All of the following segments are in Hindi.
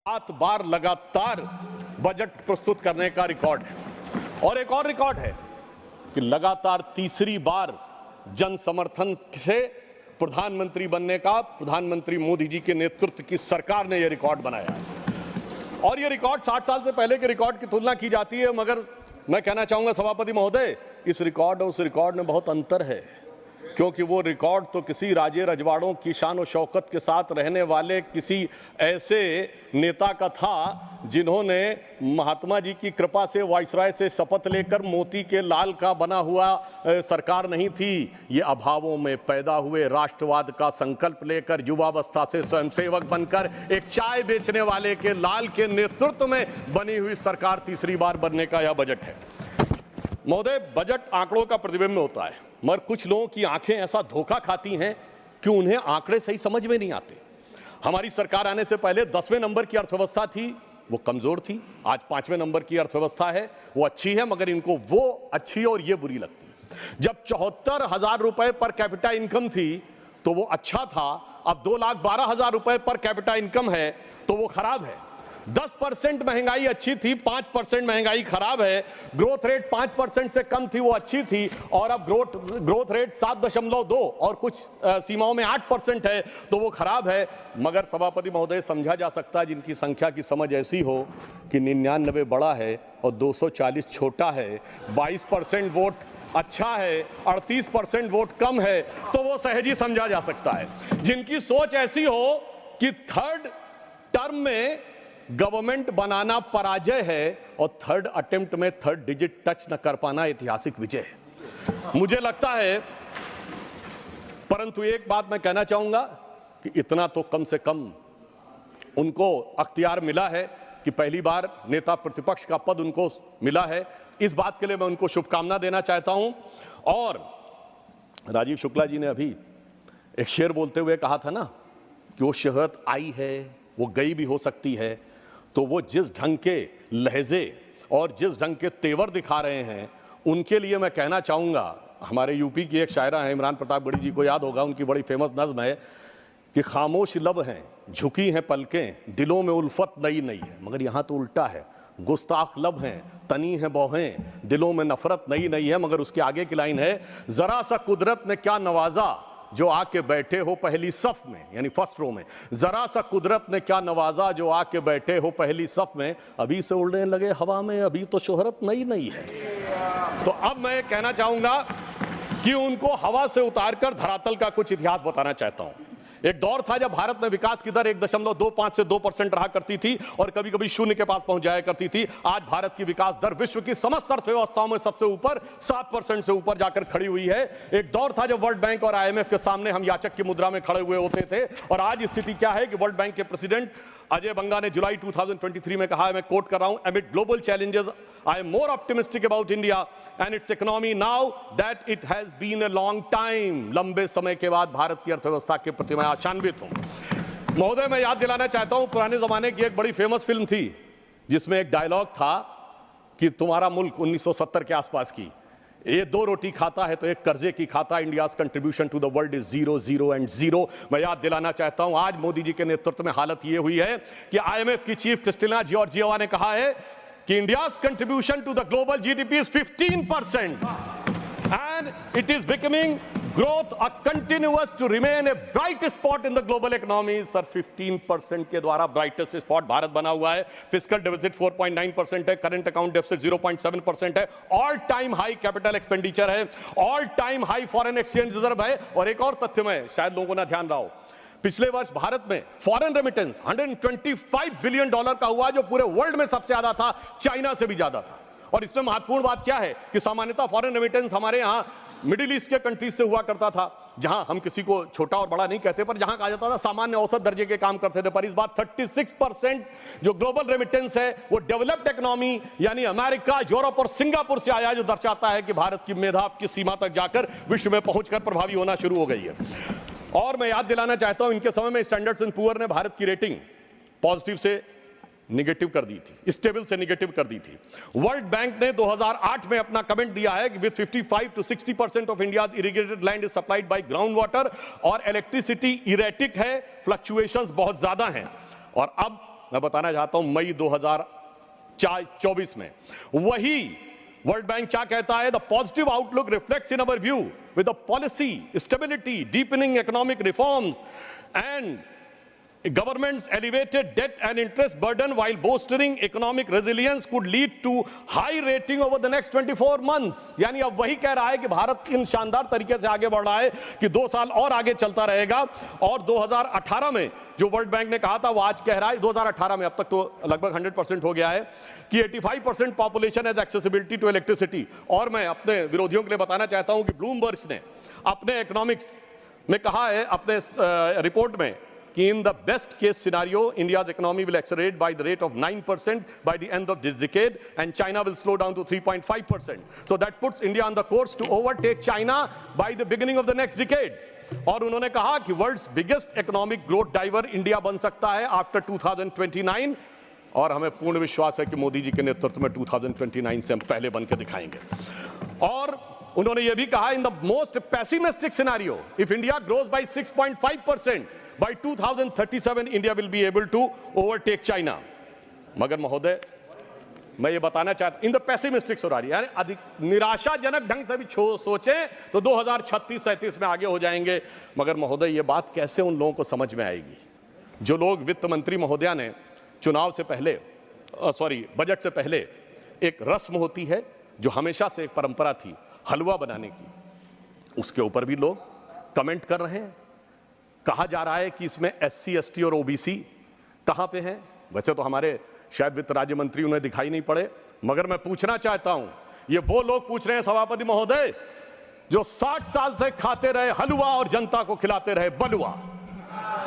7 बार लगातार बजट प्रस्तुत करने का रिकॉर्ड है। और एक और रिकॉर्ड है कि लगातार तीसरी बार जन समर्थन से प्रधानमंत्री बनने का प्रधानमंत्री मोदी जी के नेतृत्व की सरकार ने यह रिकॉर्ड बनाया है। और यह रिकॉर्ड 60 साल से पहले के रिकॉर्ड की तुलना की जाती है, मगर मैं कहना चाहूंगा सभापति महोदय, इस रिकॉर्ड और उस रिकॉर्ड में बहुत अंतर है, क्योंकि वो रिकॉर्ड तो किसी राजे रजवाड़ों की शान और शौकत के साथ रहने वाले किसी ऐसे नेता का था जिन्होंने महात्मा जी की कृपा से वाइसराय से शपथ लेकर मोती के लाल का बना हुआ सरकार नहीं थी। ये अभावों में पैदा हुए राष्ट्रवाद का संकल्प लेकर युवावस्था से स्वयंसेवक बनकर एक चाय बेचने वाले के लाल के नेतृत्व में बनी हुई सरकार तीसरी बार बनने का यह बजट है। महोदय, बजट आंकड़ों का प्रतिबिंब होता है, मगर कुछ लोगों की आंखें ऐसा धोखा खाती हैं कि उन्हें आंकड़े सही समझ में नहीं आते। हमारी सरकार आने से पहले 10वें नंबर की अर्थव्यवस्था थी, वो कमजोर थी। आज 5वें नंबर की अर्थव्यवस्था है, वो अच्छी है, मगर इनको वो अच्छी और ये बुरी लगती है। जब 74,000 रुपए पर कैपिटा इनकम थी तो वो अच्छा था, अब 2,12,000 रुपए पर कैपिटा इनकम है तो वो खराब है। 10% महंगाई अच्छी थी, 5% महंगाई खराब है। ग्रोथ रेट 5% से कम थी, वो अच्छी थी, और अब ग्रोथ रेट 7.2 और कुछ सीमाओं में 8% है तो वो खराब है। मगर सभापति महोदय, समझा जा सकता है जिनकी संख्या की समझ ऐसी हो कि 99 बड़ा है और 240 छोटा है, 22% वोट अच्छा है, 38% वोट कम है, तो वो सहज ही समझा जा सकता है। जिनकी सोच ऐसी हो कि थर्ड टर्म में गवर्नमेंट बनाना पराजय है और थर्ड अटेम्प्ट में थर्ड डिजिट टच न कर पाना ऐतिहासिक विजय है, मुझे लगता है। परंतु एक बात मैं कहना चाहूंगा कि इतना तो कम से कम उनको अख्तियार मिला है कि पहली बार नेता प्रतिपक्ष का पद उनको मिला है। इस बात के लिए मैं उनको शुभकामना देना चाहता हूं। और राजीव शुक्ला जी ने अभी एक शेर बोलते हुए कहा था ना कि वो शोहरत आई है, वो गई भी हो सकती है, तो वो जिस ढंग के लहजे और जिस ढंग के तेवर दिखा रहे हैं, उनके लिए मैं कहना चाहूँगा, हमारे यूपी की एक शायरा हैं, इमरान प्रतापगढ़ी जी को याद होगा, उनकी बड़ी फेमस नज्म है कि खामोश लब हैं, झुकी हैं पलकें, दिलों में उल्फत नई नई है। मगर यहाँ तो उल्टा है, गुस्ताख लब हैं, तनी हैं बौहें, दिलों में नफरत नई नई है। मगर उसके आगे की लाइन है, जरा सा कुदरत ने क्या नवाजा जो आके बैठे हो पहली सफ में, यानी फर्स्ट रो में। जरा सा कुदरत ने क्या नवाजा जो आके बैठे हो पहली सफ में, अभी से उड़ने लगे हवा में, अभी तो शोहरत नई नई है। तो अब मैं कहना चाहूंगा कि उनको हवा से उतारकर धरातल का कुछ इतिहास बताना चाहता हूं। एक दौर था जब भारत में विकास की दर 1.25 से 2% रहा करती थी और कभी कभी शून्य के पास पहुंच जाया करती थी। आज भारत की विकास दर विश्व की समस्त अर्थव्यवस्थाओं में सबसे ऊपर 7% से ऊपर जाकर खड़ी हुई है। एक दौर था जब वर्ल्ड बैंक और IMF के सामने हम याचक की मुद्रा में खड़े हुए होते थे, और आज स्थिति क्या है कि वर्ल्ड बैंक के प्रेसिडेंट अजय बंगा ने जुलाई 2023 में कहा है, मैं कोट कर रहा हूं, amid global challenges I am more optimistic about India and its economy now that it has been a long time। लंबे समय के बाद भारत की अर्थव्यवस्था के प्रति मैं आशान्वित हूं। महोदय, मैं याद दिलाना चाहता हूं, पुराने जमाने की एक बड़ी फेमस फिल्म थी जिसमें एक डायलॉग था कि तुम्हारा मुल्क 1970 के आसपास की, ये 2 रोटी खाता है तो एक कर्जे की खाता, India's contribution to the world is 0 0 and 0। मैं याद दिलाना चाहता हूं, आज मोदी जी के नेतृत्व में हालत ये हुई है कि IMF की चीफ क्रिस्टिना जॉर्जिएवा ने कहा है कि India's contribution to the global GDP is 15% and it is becoming growth a continuous to remain a bright spot in the global economy। Sir, 15% के द्वारा ब्राइटेस्ट स्पॉट भारत बना हुआ है। फिस्कल डेफिसिट 4.9% है, करंट अकाउंट डेफिसिट 0.7% है, all time high capital expenditure है, all time high foreign exchange reserve है। और एक और तथ्य में शायद लोगों ने ध्यान रहा हो, पिछले वर्ष भारत में फॉरेन रेमिटेंस $125 बिलियन का हुआ, जो पूरे वर्ल्ड में सबसे ज्यादा था, चाइना से भी ज्यादा था। और इसमें महत्वपूर्ण बात क्या है कि सामान्यतः फॉरेन रेमिटेंस हमारे यहाँ मिडिल ईस्ट के कंट्रीज से हुआ करता था, जहां हम किसी को छोटा और बड़ा नहीं कहते, पर जहां कहा जाता था सामान्य औसत दर्जे के काम करते थे। पर इस बार 36% जो ग्लोबल रेमिटेंस है वो डेवलप्ड इकोनॉमी यानी अमेरिका, यूरोप और सिंगापुर से आया, जो दर्शाता है कि भारत की मेधा की सीमा तक जाकर विश्व में पहुंचकर प्रभावी होना शुरू हो गई है। और मैं याद दिलाना चाहता हूं, इनके समय में स्टैंडर्ड्स एंड पुअर ने भारत की रेटिंग पॉजिटिव से निगेटिव कर दी थी, स्टेबल से निगेटिव कर दी थी। वर्ल्ड बैंक ने 2008 में अपना कमेंट दिया है कि with 55 to 60% of India's irrigated land is supplied by ground water, और इलेक्ट्रिसिटी इरेटिक है, फ्लक्चुएशंस बहुत ज्यादा हैं। और अब मैं बताना चाहता हूं मई 2024 में। वही वर्ल्ड बैंक क्या कहता है? The positive outlook reflects in our view with the policy stability, deepening economic reforms and government's elevated debt and interest burden while bolstering economic resilience could lead to high rating over the next 24 months। यानी अब वही कह रहा है कि भारत इन शानदार तरीके से आगे बढ़ रहा है कि 2 साल और आगे चलता रहेगा। और 2018 में जो वर्ल्ड बैंक ने कहा था वो आज कह रहा है 2018 में, अब तक तो लगभग 100% हो गया है, कि 85% population has accessibility to electricity. और मैं अपने विरोधियों के लिए बताना चाहता हूं कि ब्लूमबर्ग ने अपने इकोनॉमिक्स में कहा है, अपने रिपोर्ट में, in the best case scenario, India's economy will accelerate by the rate of 9% by the end of this decade, and China will slow down to 3.5%. So that puts India on the course to overtake China by the beginning of the next decade. और उन्होंने कहा कि world's biggest economic growth driver India बन सकता है आफ्टर 2029, और हमें पूर्ण विश्वास है कि मोदी जी के नेतृत्व में 2029 से हम पहले बन के दिखाएंगे। और उन्होंने यह भी कहा, in the most pessimistic scenario, if India grows by 6.5%, by 2037 India will be able to overtake China. मगर महोदय, मैं ये बताना चाहता हूं, इन द पेसिमिस्टिक सिनेरियो, यानी अधिक निराशाजनक ढंग से भी सोचें तो 2036-37 में आगे हो जाएंगे। मगर महोदय, ये बात कैसे उन लोगों को समझ में आएगी जो लोग, वित्त मंत्री महोदया ने चुनाव से पहले, बजट से पहले एक रस्म होती है जो हमेशा से एक परंपरा थी हलवा बनाने की, उसके ऊपर भी लोग कमेंट कर रहे हैं। कहा जा रहा है कि इसमें SC, ST और OBC कहां पे हैं? वैसे तो हमारे शायद वित्त राज्य मंत्री उन्हें दिखाई नहीं पड़े, मगर मैं पूछना चाहता हूं, ये वो लोग पूछ रहे हैं सभापति महोदय जो 60 साल से खाते रहे हलवा और जनता को खिलाते रहे बलुआ।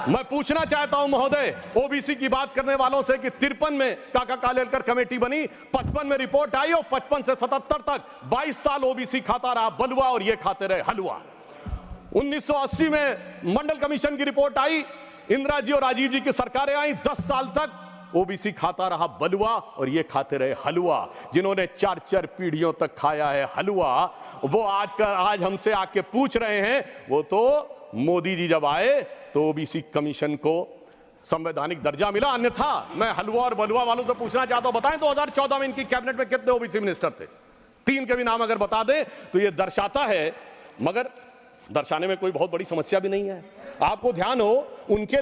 मैं पूछना चाहता हूं महोदय, OBC की बात करने वालों से कि 53 में काका कालेलकर कमेटी बनी, 55 में रिपोर्ट आई और 55 से 77 तक 22 साल OBC खाता रहा बलुआ और ये खाते रहे हलवा। 1980 में मंडल कमीशन की रिपोर्ट आई, इंदिरा जी और राजीव जी की सरकारें आई, 10 साल तक OBC खाता रहा बलुआ और ये खाते रहे हलवा। जिन्होंने 4-4 पीढ़ियों तक खाया है हलवा, वो आज हमसे आके पूछ रहे हैं, वो तो मोदी जी जब आए तो OBC कमीशन को संवैधानिक दर्जा मिला, अन्यथा मैं हलवा और बलुआ वालों से पूछना चाहता हूं, बताएं 2014 में इनकी कैबिनेट में कितने OBC मिनिस्टर थे? 3 के भी नाम अगर बता दें तो ये दर्शाता है। मगर दर्शाने में कोई बहुत बड़ी समस्या भी नहीं है। आपको ध्यान हो, उनके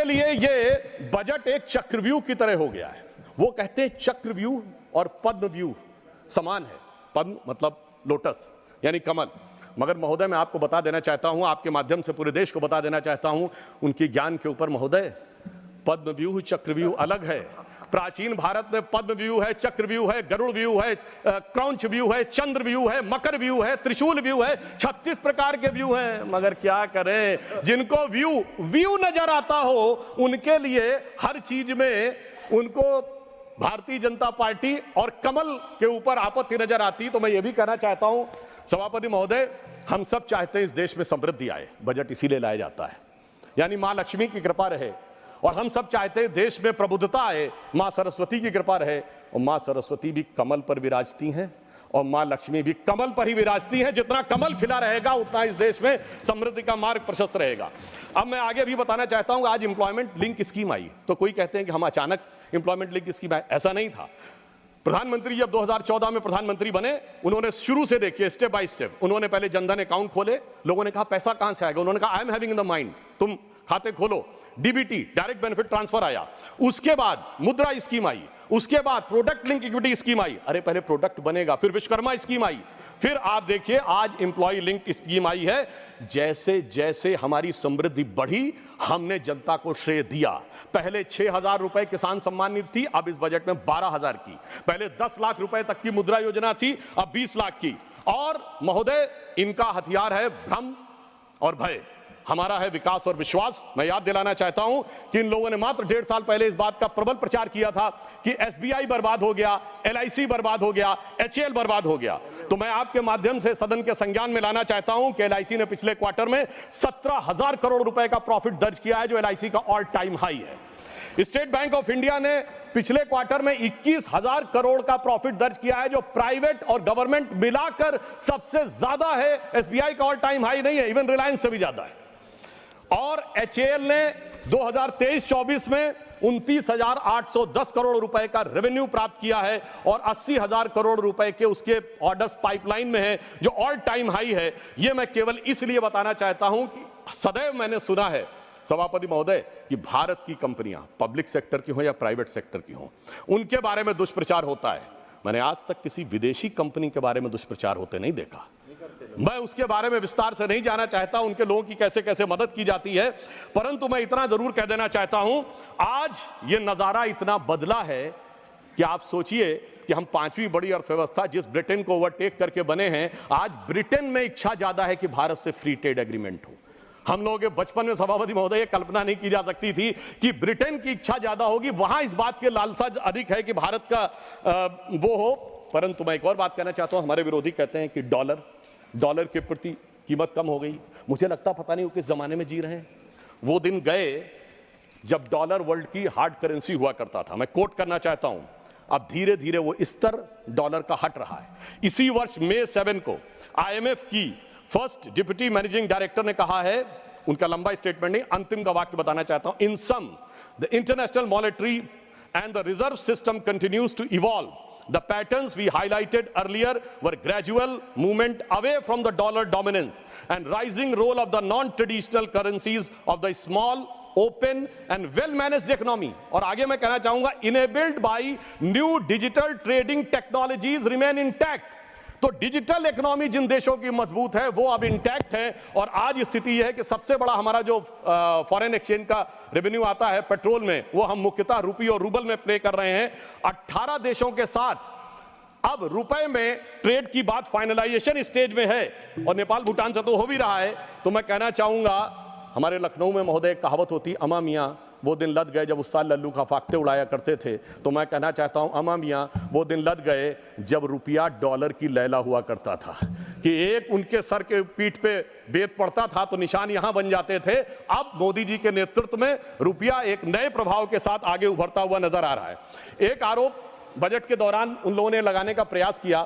लिए ये बजट एक चक्रव्यूह की तरह हो गया है। वो कहते हैं चक्रव्यूह और पद्मव्यूह समान है। पद्म मतलब लोटस यानी कमल। मगर महोदय, मैं आपको बता देना चाहता हूं, आपके माध्यम से पूरे देश को बता देना चाहता हूं, उनकी ज्ञान के ऊपर महोदय, पद्मव्यूह चक्रव्यूह अलग है। प्राचीन भारत में पद्मव्यूह है, चक्रव्यूह है, गरुड़ व्यूह है, क्रौंच व्यूह है, चंद्र व्यूह है, मकर व्यूह है, त्रिशूल व्यूह है, 36 प्रकार के व्यूह हैं। मगर क्या करें, जिनको व्यू नजर आता हो उनके लिए हर चीज में उनको भारतीय जनता पार्टी और कमल के ऊपर आपत्ति नजर आती। तो मैं ये भी कहना चाहता हूं सभापति महोदय, हम सब चाहते हैं इस देश में समृद्धि आए, बजट इसीलिए लाया जाता है, यानी मां लक्ष्मी की कृपा रहे। और हम सब चाहते हैं देश में प्रबुद्धता आए, मां सरस्वती की कृपा रहे। और मां सरस्वती भी कमल पर विराजती हैं और मां लक्ष्मी भी कमल पर ही विराजती हैं। जितना कमल खिला रहेगा उतना इस देश में समृद्धि का मार्ग प्रशस्त रहेगा। अब मैं आगे भी बताना चाहता हूं, आज एम्प्लॉयमेंट लिंक स्कीम आई तो कोई कहते हैं कि हम अचानक एम्प्लॉयमेंट लिंक स्कीम आए, ऐसा नहीं था। प्रधानमंत्री जब 2014 में प्रधानमंत्री बने, उन्होंने शुरू से देखिए स्टेप बाय स्टेप, उन्होंने पहले जनधन अकाउंट खोले। लोगों ने कहा पैसा कहां से आएगा? उन्होंने कहा I am having in the mind, तुम खाते खोलो। DBT डायरेक्ट बेनिफिट ट्रांसफर आया, उसके बाद मुद्रा स्कीम आई, उसके बाद प्रोडक्ट लिंक इक्विटी स्कीम आई। अरे पहले प्रोडक्ट बनेगा, फिर विश्वकर्मा स्कीम आई, फिर आप देखिए आज एम्प्लॉय लिंक स्कीम आई है। जैसे जैसे हमारी समृद्धि बढ़ी, हमने जनता को श्रेय दिया। पहले 6,000 रुपए किसान सम्मान निधि थी, अब इस बजट में 12,000 की। पहले 10 लाख रुपए तक की मुद्रा योजना थी, अब 20 लाख की। और महोदय, इनका हथियार है भ्रम और भय, हमारा है विकास और विश्वास। मैं याद दिलाना चाहता हूं कि इन लोगों ने मात्र 1.5 साल पहले इस बात का प्रबल प्रचार किया था कि SBI बर्बाद हो गया, LIC बर्बाद हो गया, HAL बर्बाद हो गया। तो मैं आपके माध्यम से सदन के संज्ञान में लाना चाहता हूं कि LIC ने पिछले क्वार्टर में 17,000 करोड़ रुपए का प्रॉफिट दर्ज किया है, जो LIC का ऑल टाइम हाई है। स्टेट बैंक ऑफ इंडिया ने पिछले क्वार्टर में 21,000 करोड़ का प्रॉफिट दर्ज किया है, जो प्राइवेट और गवर्नमेंट मिलाकर सबसे ज्यादा है। SBI का ऑल टाइम हाई नहीं है, इवन रिलायंस से भी ज्यादा है। और HAL ने 2023-24 में 29,810 करोड़ रुपए का रेवेन्यू प्राप्त किया है और 80,000 करोड़ रुपए के उसके ऑर्डर्स पाइपलाइन में है, जो ऑल टाइम हाई है। यह मैं केवल इसलिए बताना चाहता हूं कि सदैव मैंने सुना है सभापति महोदय कि भारत की कंपनियां, पब्लिक सेक्टर की हो या प्राइवेट सेक्टर की हो, उनके बारे में दुष्प्रचार होता है। मैंने आज तक किसी विदेशी कंपनी के बारे में दुष्प्रचार होते नहीं देखा। मैं उसके बारे में विस्तार से नहीं जाना चाहता, उनके लोगों की कैसे कैसे मदद की जाती है, परंतु मैं इतना जरूर कह देना चाहता हूं, आज ये नजारा इतना बदला है कि आप सोचिए कि हम 5वीं बड़ी अर्थव्यवस्था जिस ब्रिटेन को ओवरटेक करके बने हैं, आज ब्रिटेन में इच्छा ज्यादा है कि भारत से फ्री ट्रेड एग्रीमेंट हो। हम लोगों के बचपन में सभापति महोदय ये कल्पना नहीं की जा सकती थी कि ब्रिटेन की इच्छा ज्यादा होगी, वहां इस बात के लालसा अधिक है कि भारत का वो हो। परंतु मैं एक और बात कहना चाहता हूं, हमारे विरोधी कहते हैं कि डॉलर के प्रति कीमत कम हो गई। मुझे लगता पता नहीं वो किस जमाने में जी रहे हैं। वो दिन गए जब डॉलर वर्ल्ड की हार्ड करेंसी हुआ करता था। मैं कोट करना चाहता हूं, अब धीरे धीरे वो स्तर डॉलर का हट रहा है। इसी वर्ष मई 7 को IMF की फर्स्ट डिप्टी मैनेजिंग डायरेक्टर ने कहा है, उनका लंबा स्टेटमेंट नहीं, अंतिम का वाक्य बताना चाहता हूं, in sum the international monetary and the reserve system continues to evolve. The patterns we highlighted earlier were gradual movement away from the dollar dominance and rising role of the non-traditional currencies of the small, open and well-managed economy. और आगे मैं कहना चाहूंगा, enabled by new digital trading technologies remain intact. तो डिजिटल इकोनॉमी जिन देशों की मजबूत है वो अब इंटैक्ट है। और आज स्थिति यह है कि सबसे बड़ा हमारा जो फॉरेन एक्सचेंज का रेवेन्यू आता है पेट्रोल में, वो हम मुख्यतः रुपये और रूबल में प्ले कर रहे हैं। 18 देशों के साथ अब रुपए में ट्रेड की बात फाइनलाइजेशन स्टेज में है और नेपाल भूटान से तो हो भी रहा है। तो मैं कहना चाहूंगा, हमारे लखनऊ में महोदय कहावत होती, अमा मियाँ वो दिन लद गए जब उस्ताद लल्लू का फाख्ते उड़ाया करते थे। तो मैं कहना चाहता हूं, अमा मियाँ वो दिन लद गए जब रुपया डॉलर की लैला हुआ करता था कि एक उनके सर के पीठ पे बेत पड़ता था तो निशान यहां बन जाते थे। अब मोदी जी के नेतृत्व में रुपया एक नए प्रभाव के साथ आगे उभरता हुआ नजर आ रहा है। एक आरोप बजट के दौरान उन लोगों ने लगाने का प्रयास किया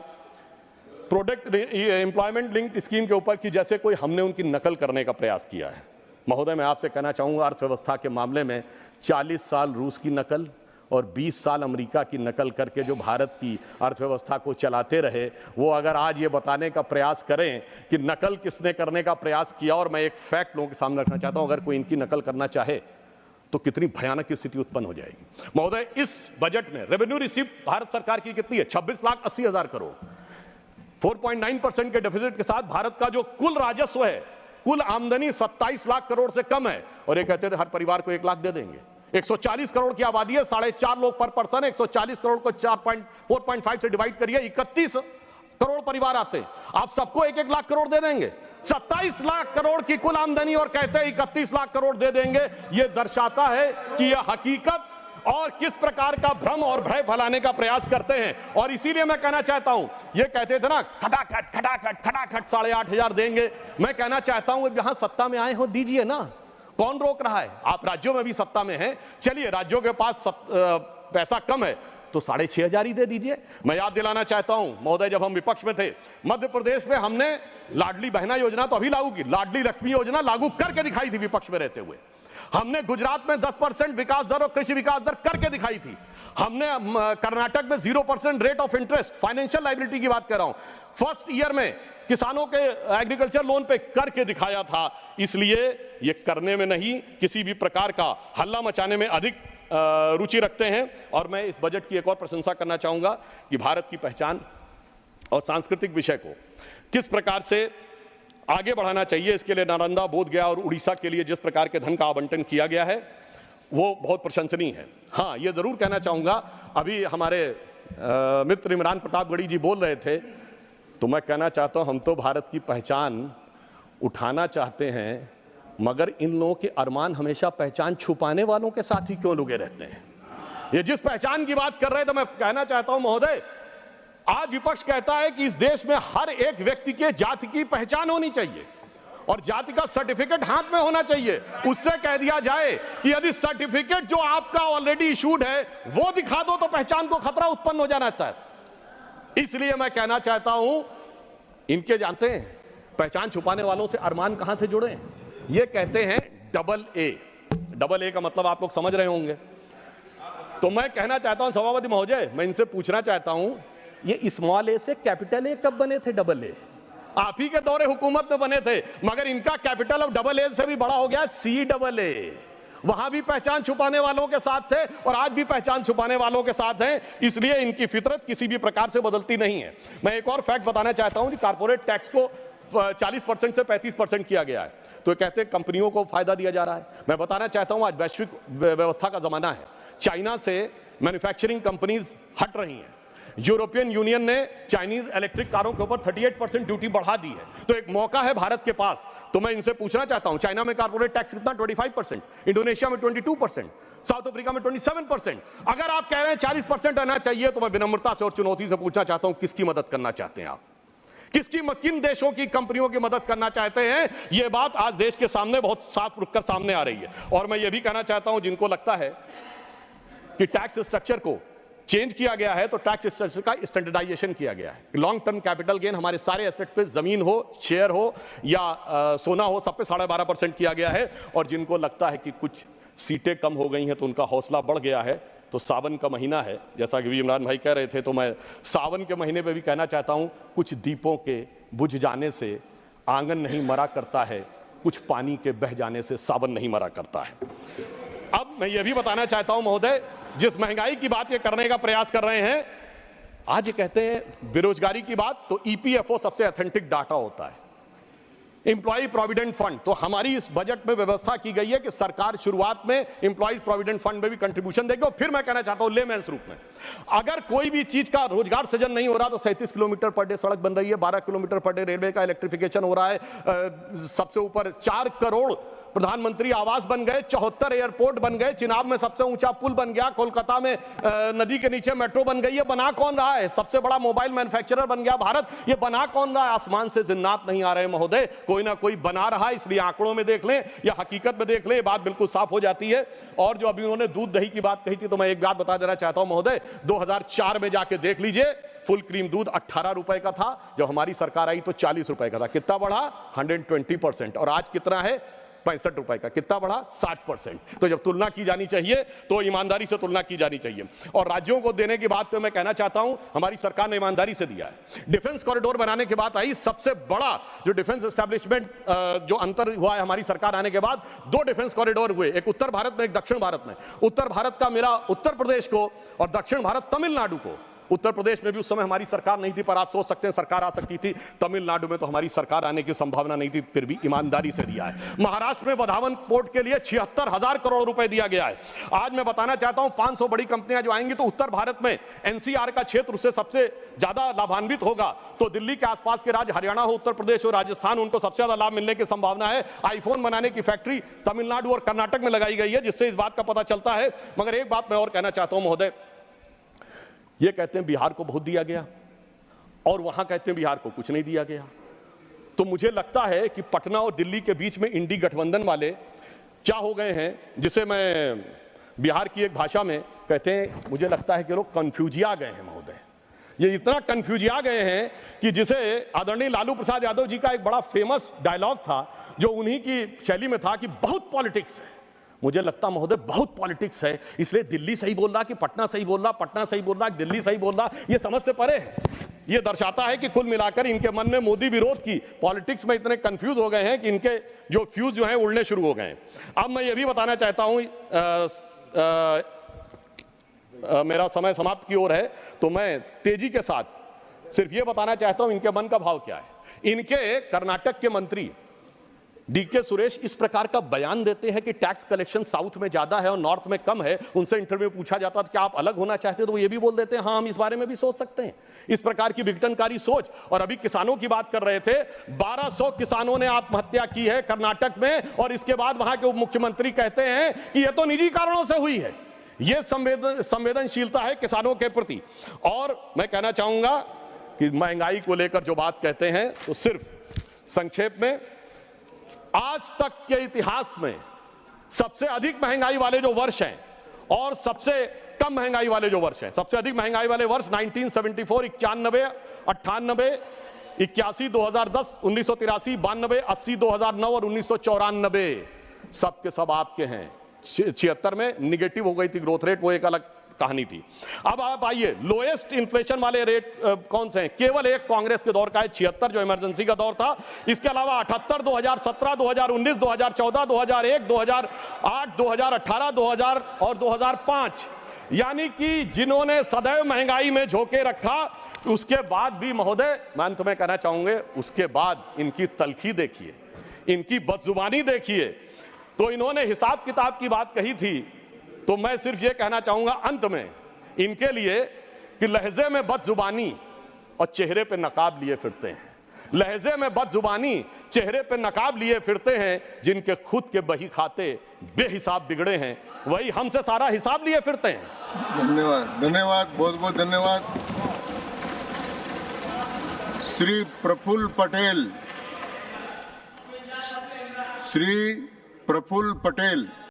प्रोडक्ट एम्प्लॉयमेंट लिंक्ड स्कीम के ऊपर कि जैसे कोई हमने उनकी नकल करने का प्रयास किया है। महोदय, मैं आपसे कहना चाहूंगा, अर्थव्यवस्था के मामले में 40 साल रूस की नकल और 20 साल अमेरिका की नकल करके जो भारत की अर्थव्यवस्था को चलाते रहे, वो अगर आज ये बताने का प्रयास करें कि नकल किसने करने का प्रयास किया, और मैं एक फैक्ट लोगों के सामने रखना चाहता हूं, अगर कोई इनकी नकल करना चाहे तो कितनी भयानक स्थिति उत्पन्न हो जाएगी। महोदय, इस बजट में रेवेन्यू रिसीप्ट भारत सरकार की कितनी है? 26,80,000 करोड़। 4.9% के डेफिसिट के साथ भारत का जो कुल राजस्व है, कुल आमदनी 27 लाख करोड़ से कम है। और ये कहते थे हर परिवार को 1 लाख दे देंगे। 140 करोड़ की आबादी है, 4.5 लोग पर पर्सन है। 140 करोड़ को 4.5 से डिवाइड करिए, 31 करोड़ परिवार आते हैं। आप सबको 1-1 लाख करोड़ दे देंगे। 27 लाख करोड़ की कुल आमदनी और कहते हैं 31 लाख करोड़ दे देंगे। यह दर्शाता है कि यह हकीकत और किस प्रकार का भ्रम और भय फैलाने का प्रयास करते हैं। और इसीलिए मैं कहना चाहता हूं, ये कहते थे ना खटाखट 8,500 देंगे। मैं कहना चाहता हूं, जहां सत्ता में आए हो दीजिए ना, कौन रोक रहा है? आप राज्यों में भी सत्ता में हैं, चलिए राज्यों के पास पैसा कम है तो 6,500 ही दे दीजिए। मैं याद दिलाना चाहता हूं महोदय, जब हम विपक्ष में थे, मध्य प्रदेश में हमने लाडली बहना योजना तो अभी लागू की, लाडली लक्ष्मी योजना लागू करके दिखाई थी विपक्ष में रहते हुए। हमने गुजरात में 10% विकास दर और कृषि विकास दर करके दिखाई थी। हमने कर्नाटक में 0% rate of interest, financial liability की बात कर रहा हूं, फर्स्ट ईयर में किसानों के एग्रीकल्चर लोन पे करके दिखाया था। इसलिए ये करने में नहीं, किसी भी प्रकार का हल्ला मचाने में अधिक रुचि रखते हैं। और मैं इस बजट की एक और प्रशंसा करना चाहूंगा कि भारत की पहचान और सांस्कृतिक विषय को किस प्रकार से आगे बढ़ाना चाहिए, इसके लिए नालंदा, बोधगया और उड़ीसा के लिए जिस प्रकार के धन का आवंटन किया गया है वो बहुत प्रशंसनीय है। हाँ, ये जरूर कहना चाहूंगा, अभी हमारे मित्र इमरान प्रतापगढ़ी जी बोल रहे थे, तो मैं कहना चाहता हूं, हम तो भारत की पहचान उठाना चाहते हैं, मगर इन लोगों के अरमान हमेशा पहचान छुपाने वालों के साथ ही क्यों लुके रहते हैं? ये जिस पहचान की बात कर रहे हैं, तो मैं कहना चाहता हूं महोदय, आज विपक्ष कहता है कि इस देश में हर एक व्यक्ति के जाति की पहचान होनी चाहिए और जाति का सर्टिफिकेट हाथ में होना चाहिए। उससे कह दिया जाए कि यदि सर्टिफिकेट जो आपका ऑलरेडी इशूड है वो दिखा दो तो पहचान को खतरा उत्पन्न हो जाना चाहिए। इसलिए मैं कहना चाहता हूं, इनके जानते हैं पहचान छुपाने वालों से अरमान कहां से जुड़े हैं? ये कहते हैं AA। AA का मतलब आप लोग समझ रहे होंगे। तो मैं कहना चाहता हूं सभापति महोदय, मैं इनसे पूछना चाहता हूं, ये स्मॉल ए से कैपिटल ए कब बने थे डबल ए? आप ही के दौरे हुकूमत में बने थे, मगर इनका कैपिटल अब डबल ए से भी बड़ा हो गया, सी डबल ए। वहां भी पहचान छुपाने वालों के साथ थे और आज भी पहचान छुपाने वालों के साथ हैं, इसलिए इनकी फितरत किसी भी प्रकार से बदलती नहीं है। मैं एक और फैक्ट बताना चाहता हूं कि कारपोरेट टैक्स को 40% से 35% किया गया है, तो कहते हैं कंपनियों को फायदा दिया जा रहा है। मैं बताना चाहता हूं आज वैश्विक व्यवस्था का जमाना है, चाइना से मैन्युफैक्चरिंग कंपनीज हट रही हैं। यूरोपियन यूनियन ने चाइनीज इलेक्ट्रिक कारों के ऊपर 38% ड्यूटी बढ़ा दी है, तो एक मौका है भारत के पास। तो मैं इनसे पूछना चाहता हूं, चाइना में कारपोरेट टैक्स कितना? 25%, इंडोनेशिया में 22%, साउथ अफ्रीका में 27%। अगर आप कह रहे हैं 40% रहना चाहिए, तो मैं विनम्रता से और चुनौती से पूछना चाहता हूं, किसकी मदद करना चाहते हैं आप? किन देशों की कंपनियों की मदद करना चाहते हैं? यह बात आज देश के सामने बहुत साफ रुककर सामने आ रही है। और मैं यह भी कहना चाहता हूं, जिनको लगता है कि टैक्स स्ट्रक्चर को चेंज किया गया है, तो टैक्स स्ट्रक्चर का स्टैंडर्डाइजेशन किया गया है। लॉन्ग टर्म कैपिटल गेन हमारे सारे एसेट पे, जमीन हो, शेयर हो या सोना हो, सब पे 12.5% किया गया है। और जिनको लगता है कि कुछ सीटें कम हो गई हैं तो उनका हौसला बढ़ गया है, तो सावन का महीना है, जैसा कि इमरान भाई कह रहे थे, तो मैं सावन के महीने पे भी कहना चाहता हूं, कुछ दीपों के बुझ जाने से आंगन नहीं मरा करता है, कुछ पानी के बह जाने से सावन नहीं मरा करता है। अब मैं ये भी बताना चाहता हूं महोदय, जिस महंगाई की बात ये करने का प्रयास कर रहे हैं, आज ये कहते हैं बेरोजगारी की बात, तो ईपीएफओ सबसे ऑथेंटिक डाटा होता है, एम्प्लॉय प्रोविडेंट फंड। तो हमारी इस बजट में व्यवस्था की गई है कि सरकार शुरुआत में एम्प्लॉयज प्रोविडेंट फंड में भी कंट्रीब्यूशन देगी। और फिर मैं कहना चाहता हूं लेमेंस रूप में, अगर कोई भी चीज का रोजगार सृजन नहीं हो रहा, तो 37 किलोमीटर पर डे सड़क बन रही है, 12 किलोमीटर पर डे रेलवे का इलेक्ट्रिफिकेशन हो रहा है, सबसे ऊपर 4 करोड़ प्रधानमंत्री आवास बन गए, 74 एयरपोर्ट बन गए, चिनाब में सबसे ऊंचा पुल बन गया, कोलकाता में नदी के नीचे मेट्रो बन गई। ये बना कौन रहा है? सबसे बड़ा मोबाइल मैन्युफैक्चरर बन गया भारत। ये बना कौन रहा है? आसमान से जिन्नात नहीं आ रहे महोदय, कोई ना कोई बना रहा है। इसलिए आंकड़ों में देख लें या हकीकत में देख लें, ये बात बिल्कुल साफ हो जाती है। और जो अभी उन्होंने दूध दही की बात कही थी, तो मैं एक बात बता देना चाहता हूं महोदय, 2004 में जाके देख लीजिए, फुल क्रीम दूध 18 रुपए का था, जब हमारी सरकार आई तो 40 रुपए का था। कितना बढ़ा? 120%। और आज कितना है? 65 रुपए का। कितना बढ़ा? 60%। तो जब तुलना की जानी चाहिए तो ईमानदारी से तुलना की जानी चाहिए। और राज्यों को देने की बात पे मैं कहना चाहता हूं, हमारी सरकार ने ईमानदारी से दिया है। डिफेंस कॉरिडोर बनाने की बात आई, सबसे बड़ा जो डिफेंस एस्टेब्लिशमेंट जो अंतर हुआ है हमारी सरकार आने के बाद, 2 डिफेंस कॉरिडोर हुए, एक उत्तर भारत में, एक दक्षिण भारत में। उत्तर भारत का मेरा उत्तर प्रदेश को और दक्षिण भारत तमिलनाडु को। उत्तर प्रदेश में भी उस समय हमारी सरकार नहीं थी, पर आप सोच सकते हैं सरकार आ सकती थी। तमिलनाडु में तो हमारी सरकार आने की संभावना नहीं थी, फिर भी ईमानदारी से दिया है। महाराष्ट्र में वधावन पोर्ट के लिए 76,000 करोड़ रुपए दिया गया है। आज मैं बताना चाहता हूं, 500 बड़ी कंपनियां जो आएंगी, तो उत्तर भारत में एनसीआर का क्षेत्र उससे सबसे ज्यादा लाभान्वित होगा। तो दिल्ली के आसपास के राज्य, हरियाणा हो, उत्तर प्रदेश हो, राजस्थान, उनको सबसे ज्यादा लाभ मिलने की संभावना है। आईफोन बनाने की फैक्ट्री तमिलनाडु और कर्नाटक में लगाई गई है, जिससे इस बात का पता चलता है। मगर एक बात मैं और कहना चाहता हूं महोदय, ये कहते हैं बिहार को बहुत दिया गया और वहां कहते हैं बिहार को कुछ नहीं दिया गया। तो मुझे लगता है कि पटना और दिल्ली के बीच में इंडी गठबंधन वाले क्या हो गए हैं, जिसे मैं बिहार की एक भाषा में कहते हैं, मुझे लगता है कि लोग कंफ्यूजिया गए हैं महोदय। ये इतना कंफ्यूजिया गए हैं कि जिसे आदरणीय लालू प्रसाद यादव जी का एक बड़ा फेमस डायलॉग था, जो उन्हीं की शैली में था कि बहुत पॉलिटिक्स है। मुझे लगता महोदय बहुत पॉलिटिक्स है, इसलिए दिल्ली सही बोल रहा कि पटना सही बोल रहा, पटना सही बोल रहा दिल्ली सही बोल रहा, ये समझ से परे है। ये दर्शाता है कि कुल मिलाकर इनके मन में मोदी विरोध की पॉलिटिक्स में इतने कंफ्यूज हो गए हैं कि इनके जो फ्यूज जो हैं उड़ने शुरू हो गए हैं। अब मैं ये भी बताना चाहता हूं, मेरा समय समाप्त की ओर है, तो मैं तेजी के साथ सिर्फ ये बताना चाहता हूं इनके मन का भाव क्या है। इनके कर्नाटक के मंत्री डीके सुरेश इस प्रकार का बयान देते हैं कि टैक्स कलेक्शन साउथ में ज्यादा है और नॉर्थ में कम है। उनसे इंटरव्यू पूछा जाता था कि आप अलग होना चाहते हो, तो वो ये भी बोल देते हैं हाँ हम इस बारे में भी सोच सकते हैं। इस प्रकार की विघटनकारी सोच। और अभी किसानों की बात कर रहे थे, 1200 किसानों ने आत्महत्या की है कर्नाटक में, और इसके बाद वहां के उप मुख्यमंत्री कहते हैं कि यह तो निजी कारणों से हुई है। यह संवेदनशीलता है किसानों के प्रति। और मैं कहना चाहूंगा कि महंगाई को लेकर जो बात कहते हैं, तो सिर्फ संक्षेप में, आज तक के इतिहास में सबसे अधिक महंगाई वाले जो वर्ष हैं और सबसे कम महंगाई वाले जो वर्ष हैं, सबसे अधिक महंगाई वाले वर्ष 1974, 91, 98, 81, 2010, 1983, 92, 80, 2009 और 1994 सब के सब आपके हैं। 76 में निगेटिव हो गई थी ग्रोथ रेट, वो एक अलग कहानी थी। अब आप आइए, लोएस्ट इन्फ्लेशन वाले रेट कौन से हैं? केवल एक कांग्रेस के दौर का है 76 जो इमरजेंसी का दौर था। इसके अलावा 78, 2017, 2019, 2014, 2001, 2008, 2018, 2000 और 2005, यानी कि जिन्होंने सदैव महंगाई में झोंके रखा, उसके बाद भी महोदय मैं तुम्हें कहना चाहूंगे, उसके बाद इनकी तलखी देखिए, इनकी बदजुबानी देखिए। तो इन्होंने हिसाब किताब की बात कही थी, तो मैं सिर्फ ये कहना चाहूंगा अंत में इनके लिए कि लहजे में बदजुबानी और चेहरे पे नकाब लिए फिरते हैं, लहजे में बदजुबानी, चेहरे पे नकाब लिए फिरते हैं, जिनके खुद के बही खाते बेहिसाब बिगड़े हैं, वही हमसे सारा हिसाब लिए फिरते हैं। धन्यवाद, धन्यवाद, बहुत बहुत धन्यवाद। श्री प्रफुल्ल पटेल, श्री प्रफुल्ल पटेल।